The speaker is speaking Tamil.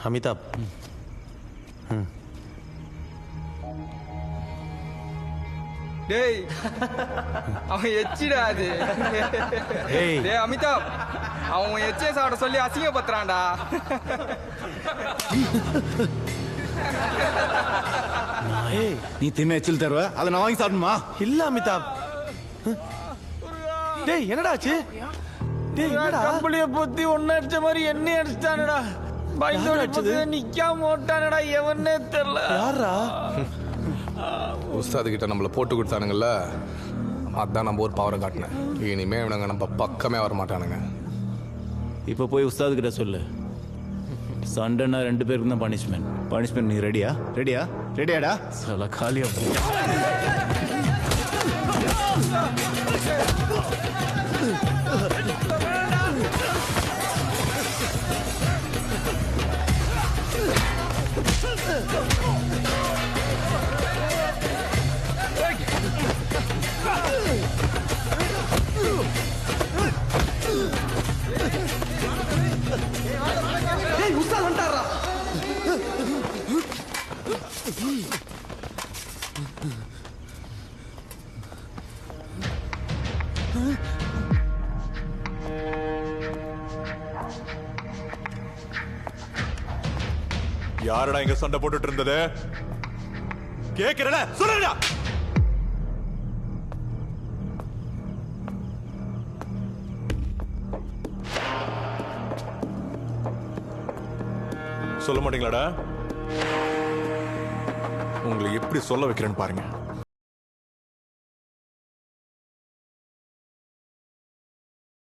அமிதாப். டேய் அவன் எச்சிடா அது. டேய் அமிதாப், அவன் எச்சே சாப்பிட சொல்லி அசிங்கப்படுத்துறான்டா. நீ தின்ன எச்சில் தருவ அதை நான் வாங்கி சாப்பிடுமா? இல்ல அமிதாப். டேய் என்னடா ஆச்சு? டேய் என்னடா கம்பளிய பொத்தி ஒன்னு அடிச்ச மாதிரி என்ன அடிச்சிட்டானடா. பயந்தோட அடிச்சது நிக்காம ஓட்டானடா. எவனே தெரியல. யாரா? உஸ்தாது கிட்ட நம்மள போட்டு கொடுத்தானுங்கல்ல, அதான் நம்ம ஒரு பவரை காட்டினேன். இனிமே இவனுங்க நம்ம பக்கமே வர மாட்டானுங்க. இப்போ போய் உஸ்தாது கிட்ட சொல்லு, சண்டைனா 2 பேருக்கும் தான் பனிஷ்மெண்ட். பனிஷ்மெண்ட் நீ ரெடியா? ரெடியாடா? சில காலியா டேய் உஸ்தாத் வந்துட்டாரா? யாரடா இங்க சண்டை போட்டுட்டு இருந்தது? கேக்குறல சொல்லுடா. சொல்ல மாட்டீங்களாடா? உங்களை எப்படி சொல்ல வைக்கிறேன்னு பாருங்க.